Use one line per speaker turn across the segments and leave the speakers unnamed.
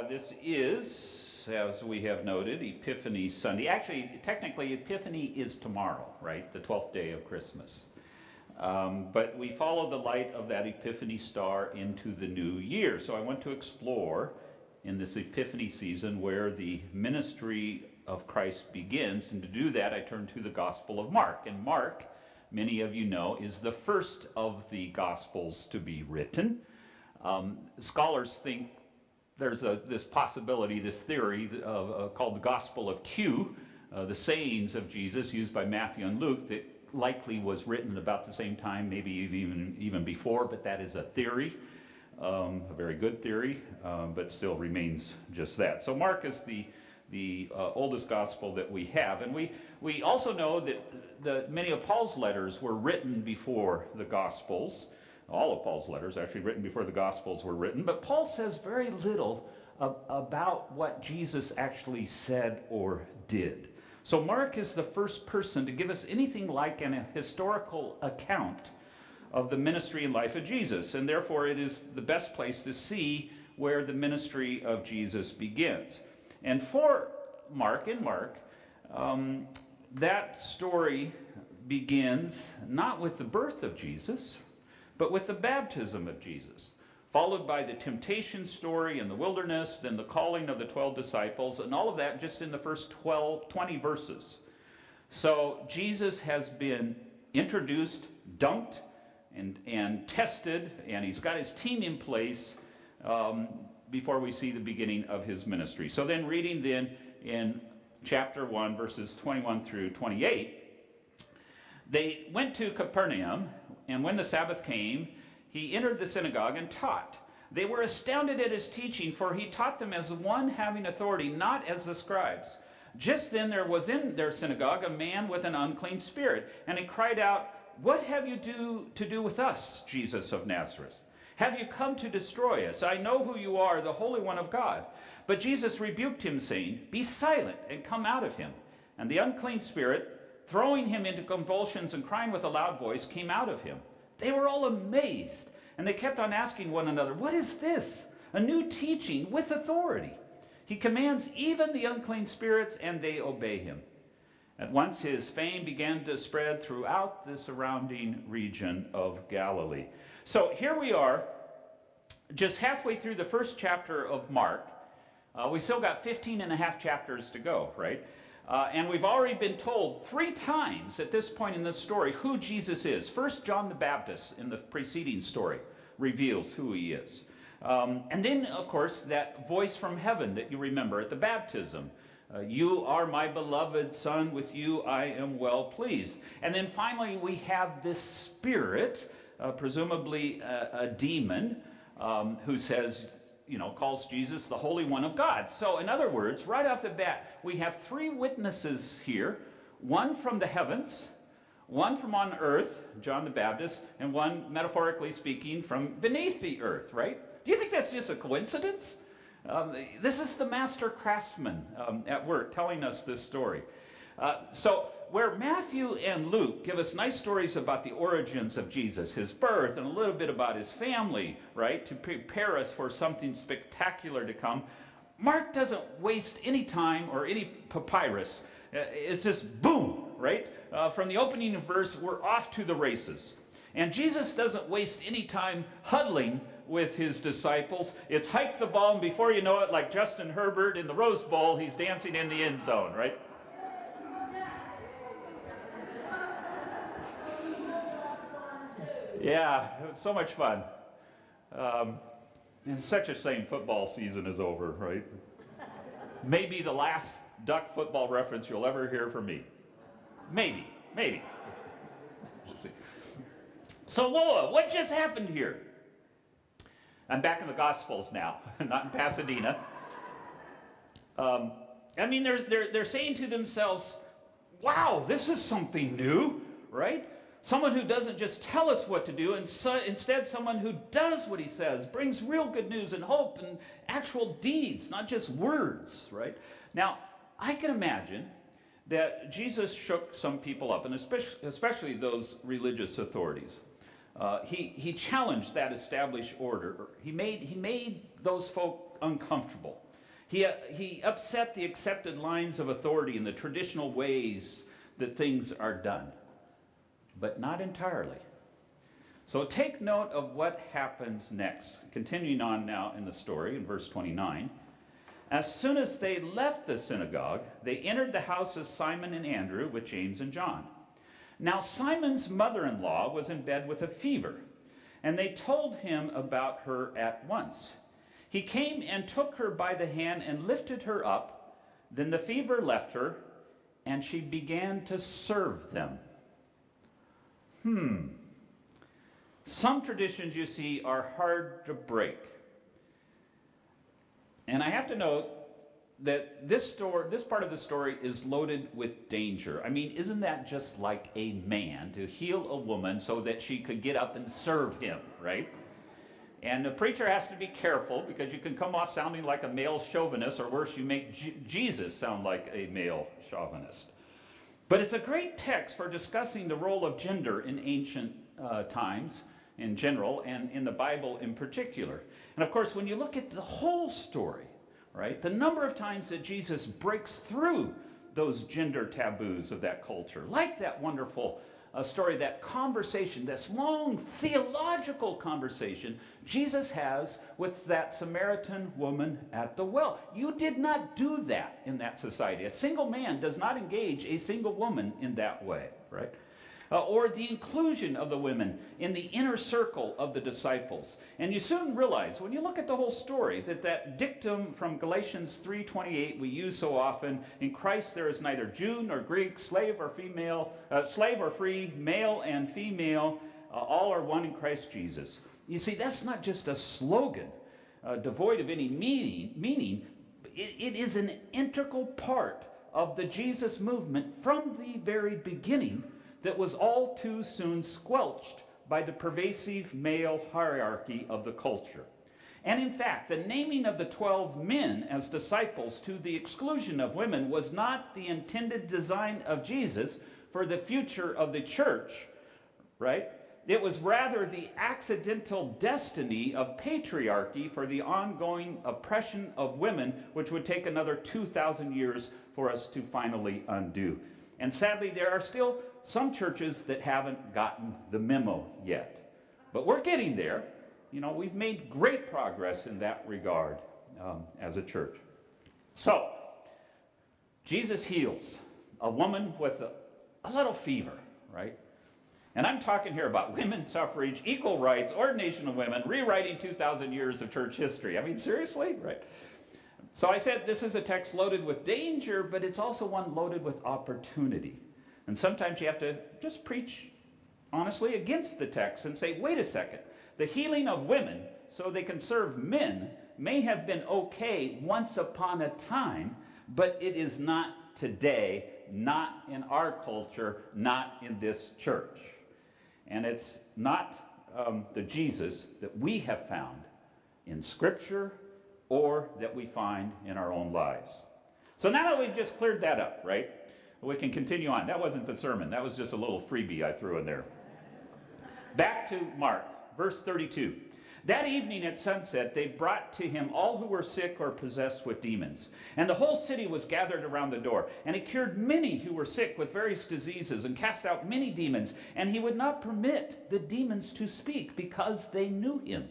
This is, as we have noted, Epiphany Sunday. Actually, technically, Epiphany is tomorrow, right? The 12th day of Christmas. But we follow the light of that Epiphany star into the new year. So I want to explore in this Epiphany season where the ministry of Christ begins. And to do that, I turn to the Gospel of Mark. And Mark, many of you know, is the first of the Gospels to be written. Scholars think there's this possibility, this theory called the Gospel of Q, the sayings of Jesus used by Matthew and Luke, that likely was written about the same time, maybe even before, but that is a theory, a very good theory, but still remains just that. So Mark is the oldest gospel that we have, and we also know that many of Paul's letters were written before the Gospels. All of Paul's letters actually written before the Gospels were written, but Paul says very little about what Jesus actually said or did. So Mark is the first person to give us anything like an historical account of the ministry and life of Jesus, and therefore it is the best place to see where the ministry of Jesus begins. And for Mark, that story begins not with the birth of Jesus, but with the baptism of Jesus, followed by the temptation story in the wilderness, then the calling of the 12 disciples, and all of that just in the first 20 verses. So Jesus has been introduced, dunked, and tested, and he's got his team in place before we see the beginning of his ministry. So then reading in chapter 1, verses 21 through 28, they went to Capernaum, and when the Sabbath came, he entered the synagogue and taught. They were astounded at his teaching, for he taught them as one having authority, not as the scribes. Just then there was in their synagogue a man with an unclean spirit, and he cried out, "What have you to do with us, Jesus of Nazareth? Have you come to destroy us? I know who you are, the Holy One of God." But Jesus rebuked him, saying, "Be silent and come out of him." And the unclean spirit, throwing him into convulsions and crying with a loud voice, came out of him. They were all amazed, and they kept on asking one another, "What is this? A new teaching with authority. He commands even the unclean spirits, and they obey him." At once his fame began to spread throughout the surrounding region of Galilee. So here we are, just halfway through the first chapter of Mark. We still got 15 and a half chapters to go, right? And we've already been told 3 times at this point in the story who Jesus is. First, John the Baptist in the preceding story reveals who he is. And then, of course, that voice from heaven that you remember at the baptism. "You are my beloved Son, with you I am well pleased." And then finally we have this spirit, presumably a demon, who says, calls Jesus the Holy One of God. So in other words, right off the bat, we have 3 witnesses here, one from the heavens, one from on earth, John the Baptist, and one, metaphorically speaking, from beneath the earth, right? Do you think that's just a coincidence? This is the master craftsman at work telling us this story. So where Matthew and Luke give us nice stories about the origins of Jesus, his birth, and a little bit about his family, right, to prepare us for something spectacular to come, Mark doesn't waste any time or any papyrus. It's just boom, right? From the opening verse, we're off to the races. And Jesus doesn't waste any time huddling with his disciples. It's hike the ball, and before you know it, like Justin Herbert in the Rose Bowl, he's dancing in the end zone, right? Yeah, it was so much fun. It's such a shame football season is over, right? Maybe the last Duck football reference you'll ever hear from me. Maybe. We'll see. So Loa, what just happened here? I'm back in the Gospels now, not in Pasadena. They're saying to themselves, "Wow, this is something new," right? Someone who doesn't just tell us what to do, and instead someone who does what he says, brings real good news and hope and actual deeds, not just words, right? Now, I can imagine that Jesus shook some people up, and especially those religious authorities. He challenged that established order. He made those folk uncomfortable. He upset the accepted lines of authority and the traditional ways that things are done, but not entirely. So take note of what happens next. Continuing on now in the story in verse 29. As soon as they left the synagogue, they entered the house of Simon and Andrew with James and John. Now Simon's mother-in-law was in bed with a fever, and they told him about her at once. He came and took her by the hand and lifted her up. Then the fever left her, and she began to serve them. Some traditions, you see, are hard to break. And I have to note that this part of the story is loaded with danger. I mean, isn't that just like a man to heal a woman so that she could get up and serve him, right? And the preacher has to be careful because you can come off sounding like a male chauvinist, or worse, you make Jesus sound like a male chauvinist. But it's a great text for discussing the role of gender in ancient times in general and in the Bible in particular. And of course, when you look at the whole story, right, the number of times that Jesus breaks through those gender taboos of that culture, like that wonderful story, that conversation, this long theological conversation Jesus has with that Samaritan woman at the well. You did not do that in that society. A single man does not engage a single woman in that way, right? Or the inclusion of the women in the inner circle of the disciples. And you soon realize, when you look at the whole story, that dictum from Galatians 3:28 we use so often, in Christ there is neither Jew nor Greek, slave or female, slave or free, male and female, all are one in Christ Jesus. You see, that's not just a slogan devoid of any meaning. It is an integral part of the Jesus movement from the very beginning, that was all too soon squelched by the pervasive male hierarchy of the culture. And in fact, the naming of the 12 men as disciples to the exclusion of women was not the intended design of Jesus for the future of the church, right? It was rather the accidental destiny of patriarchy for the ongoing oppression of women, which would take another 2,000 years for us to finally undo. And sadly, there are still some churches that haven't gotten the memo yet. But we're getting there. You know, we've made great progress in that regard as a church. So, Jesus heals a woman with a little fever, right? And I'm talking here about women's suffrage, equal rights, ordination of women, rewriting 2,000 years of church history. I mean, seriously? Right? So I said this is a text loaded with danger, but it's also one loaded with opportunity. And sometimes you have to just preach honestly against the text and say, wait a second, the healing of women so they can serve men may have been okay once upon a time, but it is not today, not in our culture, not in this church. And it's not the Jesus that we have found in Scripture or that we find in our own lives. So now that we've just cleared that up, right? We can continue on. That wasn't the sermon. That was just a little freebie I threw in there. Back to Mark, verse 32. That evening at sunset, they brought to him all who were sick or possessed with demons. And the whole city was gathered around the door. And he cured many who were sick with various diseases and cast out many demons. And he would not permit the demons to speak because they knew him.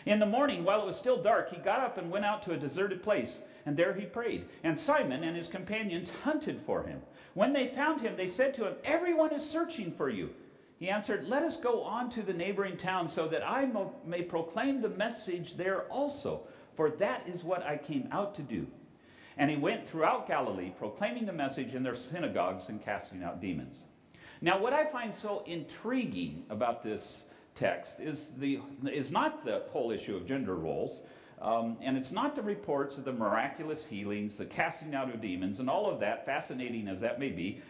In the morning, while it was still dark, he got up and went out to a deserted place. And there he prayed. And Simon and his companions hunted for him. When they found him, they said to him, "Everyone is searching for you." He answered, "Let us go on to the neighboring town so that I may proclaim the message there also, for that is what I came out to do." And he went throughout Galilee, proclaiming the message in their synagogues and casting out demons. Now, what I find so intriguing about this text is not the whole issue of gender roles, and it's not the reports of the miraculous healings, the casting out of demons, and all of that, fascinating as that may be.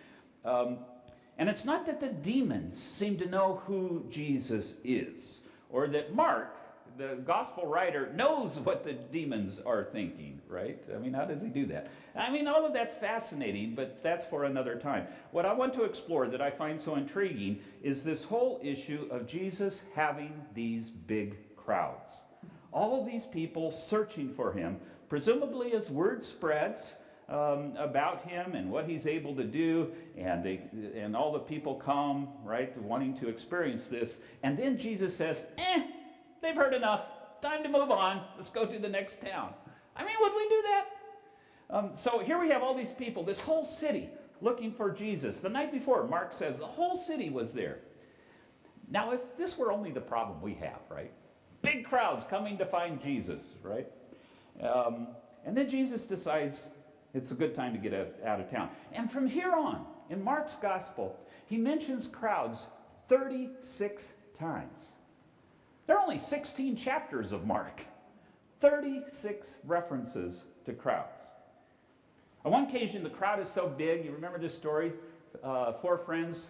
And it's not that the demons seem to know who Jesus is, or that Mark the gospel writer, knows what the demons are thinking, right? I mean, how does he do that? I mean, all of that's fascinating, but that's for another time. What I want to explore that I find so intriguing is this whole issue of Jesus having these big crowds. All of these people searching for him, presumably as word spreads about him and what he's able to do, and all the people come, right, wanting to experience this. And then Jesus says, they've heard enough. Time to move on. Let's go to the next town. I mean, would we do that? So here we have all these people, this whole city looking for Jesus. The night before, Mark says, the whole city was there. Now, if this were only the problem we have, right? Big crowds coming to find Jesus, right? And then Jesus decides it's a good time to get out of town. And from here on, in Mark's gospel, he mentions crowds 36 times. There are only 16 chapters of Mark. 36 references to crowds. On one occasion, the crowd is so big, you remember this story? 4 friends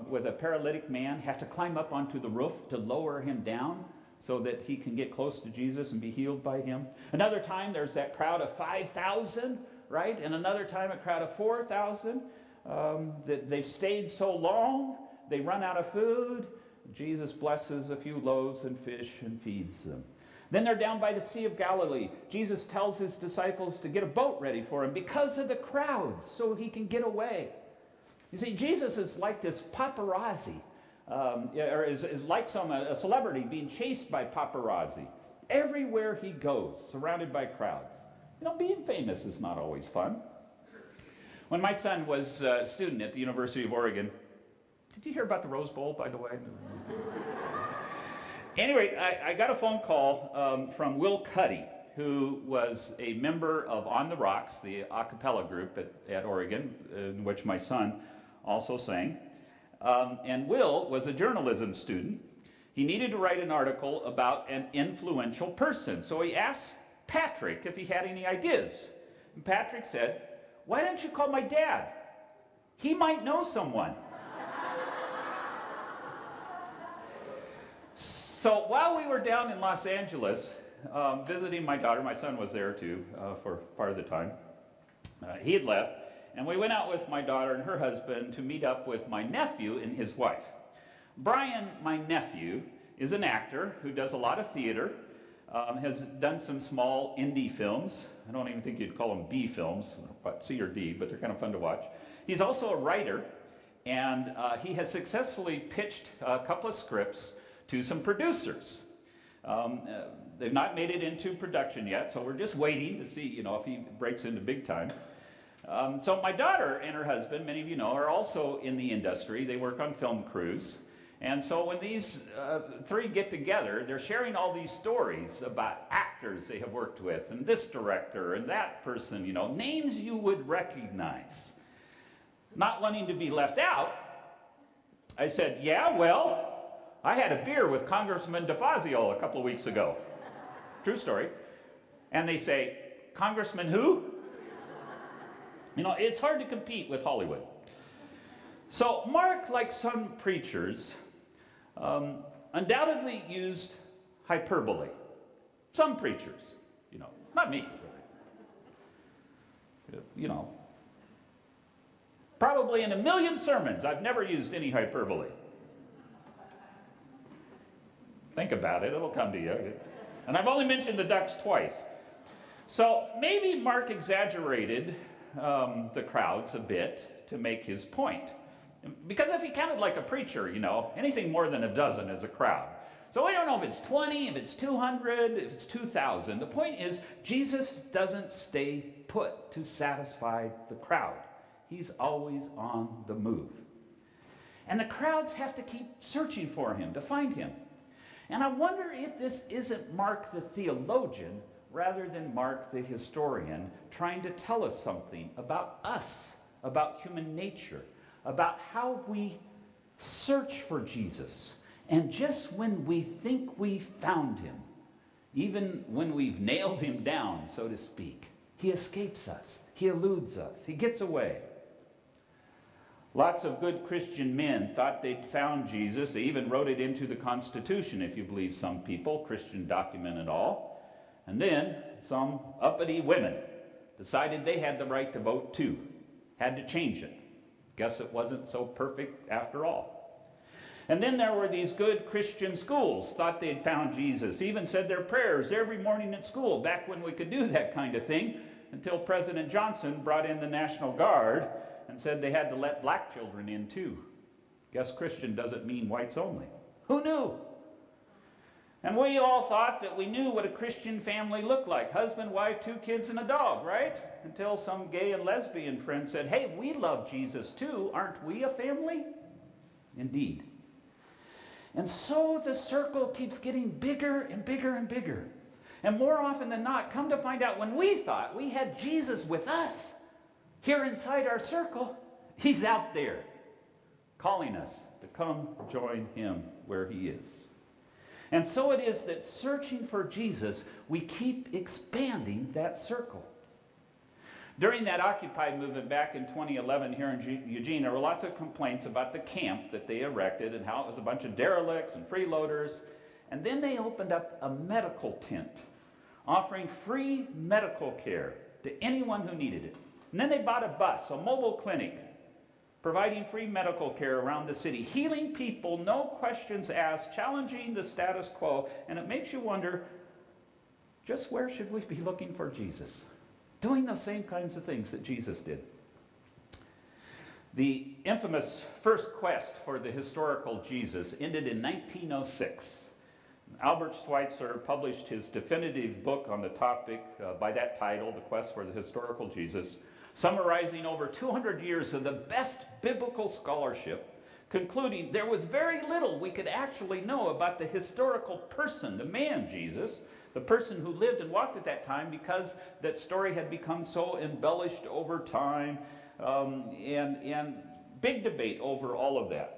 with a paralytic man have to climb up onto the roof to lower him down so that he can get close to Jesus and be healed by him. Another time, there's that crowd of 5,000, right? And another time, a crowd of 4,000. That they've stayed so long, they run out of food. Jesus blesses a few loaves and fish and feeds them. Then they're down by the Sea of Galilee. Jesus tells his disciples to get a boat ready for him because of the crowds, so he can get away. You see, Jesus is like this paparazzi, or is like a celebrity being chased by paparazzi. Everywhere he goes, surrounded by crowds. You know, being famous is not always fun. When my son was a student at the University of Oregon, did you hear about the Rose Bowl, by the way? Anyway, I got a phone call from Will Cuddy, who was a member of On the Rocks, the a cappella group at Oregon, in which my son also sang. And Will was a journalism student. He needed to write an article about an influential person. So he asked Patrick if he had any ideas. And Patrick said, "Why don't you call my dad? He might know someone." So while we were down in Los Angeles visiting my daughter, my son was there too for part of the time. He had left, and we went out with my daughter and her husband to meet up with my nephew and his wife. Bryant, my nephew, is an actor who does a lot of theater, has done some small indie films. I don't even think you'd call them B films, but C or D, but they're kind of fun to watch. He's also a writer, and he has successfully pitched a couple of scripts to some producers. They've not made it into production yet, so we're just waiting to see, if he breaks into big time. So my daughter and her husband, many of you know, are also in the industry. They work on film crews. And so when these 3 get together, they're sharing all these stories about actors they have worked with, and this director and that person, names you would recognize. Not wanting to be left out, I said, "Yeah, well, I had a beer with Congressman DeFazio a couple of weeks ago." True story. And they say, "Congressman who?" It's hard to compete with Hollywood. So Mark, like some preachers, undoubtedly used hyperbole. Some preachers, not me. Probably in a million sermons, I've never used any hyperbole. Think about it, it'll come to you. And I've only mentioned the ducks twice. So maybe Mark exaggerated the crowds a bit to make his point. Because if he counted like a preacher, anything more than a dozen is a crowd. So we don't know if it's 20, if it's 200, if it's 2,000. The point is, Jesus doesn't stay put to satisfy the crowd. He's always on the move. And the crowds have to keep searching for him, to find him. And I wonder if this isn't Mark the theologian rather than Mark the historian trying to tell us something about us, about human nature, about how we search for Jesus. And just when we think we found him, even when we've nailed him down, so to speak, he escapes us, he eludes us, he gets away. Lots of good Christian men thought they'd found Jesus. They even wrote it into the Constitution, if you believe some people, Christian document and all. And then some uppity women decided they had the right to vote too. Had to change it. Guess it wasn't so perfect after all. And then there were these good Christian schools, thought they'd found Jesus, even said their prayers every morning at school, back when we could do that kind of thing, until President Johnson brought in the National Guard and said they had to let black children in too. Guess Christian doesn't mean whites only. Who knew? And we all thought that we knew what a Christian family looked like. Husband, wife, 2 kids, and a dog, right? Until some gay and lesbian friend said, hey, we love Jesus too. Aren't we a family? Indeed. And so the circle keeps getting bigger and bigger and bigger. And more often than not, come to find out, when we thought we had Jesus with us, here inside our circle, he's out there calling us to come join him where he is. And so it is that searching for Jesus, we keep expanding that circle. During that Occupy movement back in 2011 here in Eugene, there were lots of complaints about the camp that they erected and how it was a bunch of derelicts and freeloaders. And then they opened up a medical tent, offering free medical care to anyone who needed it. And then they bought a bus, a mobile clinic, providing free medical care around the city, healing people, no questions asked, challenging the status quo. And it makes you wonder, just where should we be looking for Jesus? Doing the same kinds of things that Jesus did. The infamous first quest for the historical Jesus ended in 1906. Albert Schweitzer published his definitive book on the topic by that title, The Quest for the Historical Jesus, summarizing over 200 years of the best biblical scholarship, concluding there was very little we could actually know about the historical person, the man Jesus, the person who lived and walked at that time, because that story had become so embellished over time, and big debate over all of that.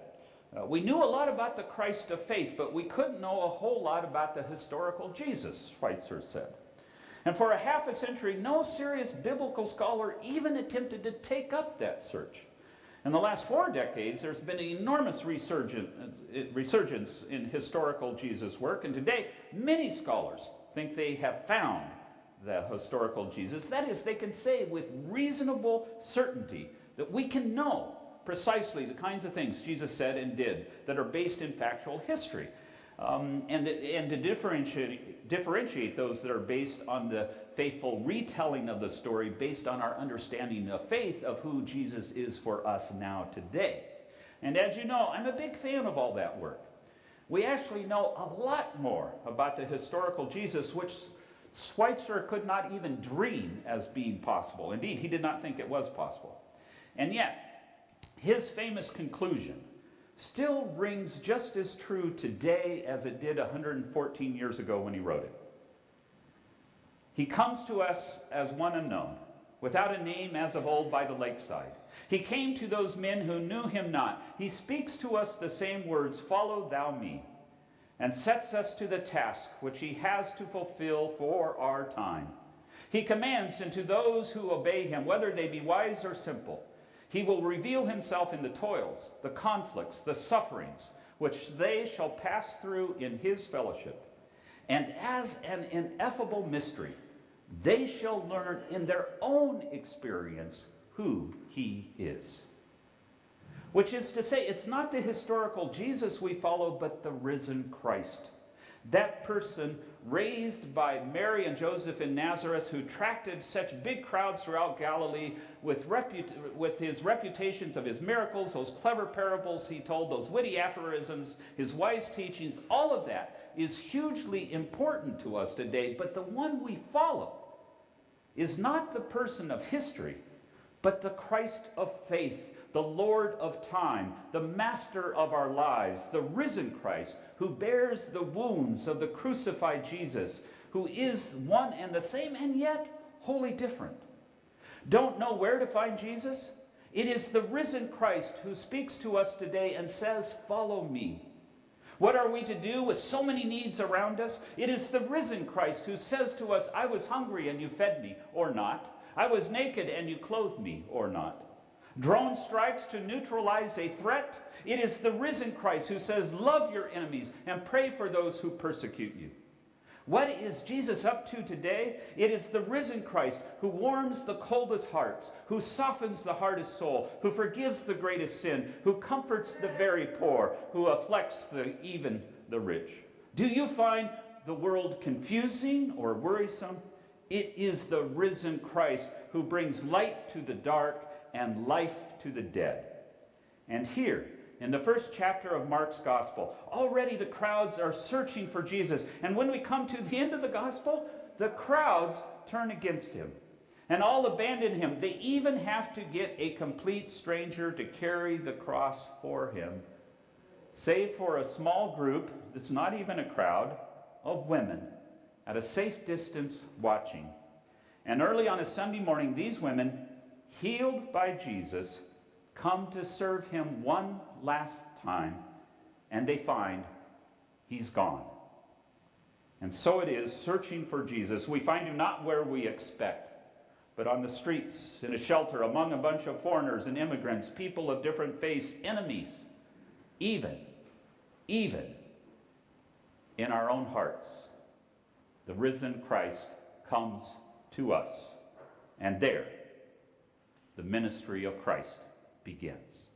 We knew a lot about the Christ of faith, but we couldn't know a whole lot about the historical Jesus, Schweitzer said. And for a half a century, no serious biblical scholar even attempted to take up that search. In the last 4 decades, there's been an enormous resurgence in historical Jesus work, and today many scholars think they have found the historical Jesus. That is, they can say with reasonable certainty that we can know precisely the kinds of things Jesus said and did that are based in factual history. And to differentiate those that are based on the faithful retelling of the story based on our understanding of faith of who Jesus is for us now today. And as you know, I'm a big fan of all that work. We actually know a lot more about the historical Jesus, which Schweitzer could not even dream as being possible. Indeed, he did not think it was possible. And yet, his famous conclusion still rings just as true today as it did 114 years ago when he wrote it. He comes to us as one unknown, without a name as of old by the lakeside. He came to those men who knew him not. He speaks to us the same words, "Follow thou me," and sets us to the task which he has to fulfill for our time. He commands, and to those who obey him, whether they be wise or simple, he will reveal himself in the toils, the conflicts, the sufferings, which they shall pass through in his fellowship. And as an ineffable mystery, they shall learn in their own experience who he is. Which is to say, it's not the historical Jesus we follow, but the risen Christ. That person raised by Mary and Joseph in Nazareth, who attracted such big crowds throughout Galilee with his reputations of his miracles, those clever parables he told, those witty aphorisms, his wise teachings, all of that is hugely important to us today. But the one we follow is not the person of history, but the Christ of faith, the Lord of time, the master of our lives, the risen Christ, who bears the wounds of the crucified Jesus, who is one and the same and yet wholly different. Don't know where to find Jesus? It is the risen Christ who speaks to us today and says, "Follow me." What are we to do with so many needs around us? It is the risen Christ who says to us, "I was hungry and you fed me," or not. "I was naked and you clothed me," or not. Drone strikes to neutralize a threat. It is the risen Christ who says, love your enemies and pray for those who persecute you. What is Jesus up to today? It is the risen Christ who warms the coldest hearts, who softens the hardest soul, who forgives the greatest sin, who comforts the very poor, who afflicts even the rich. Do you find the world confusing or worrisome? It is the risen Christ who brings light to the dark and life to the dead. And here, in the first chapter of Mark's gospel, already the crowds are searching for Jesus. And when we come to the end of the gospel, the crowds turn against him and all abandon him. They even have to get a complete stranger to carry the cross for him, save for a small group, that's not even a crowd, of women at a safe distance watching. And early on a Sunday morning, these women, healed by Jesus, come to serve him one last time, and they find he's gone. And so it is, searching for Jesus. We find him not where we expect, but on the streets, in a shelter, among a bunch of foreigners and immigrants, people of different faiths, enemies, even in our own hearts. The risen Christ comes to us, and there, the ministry of Christ begins.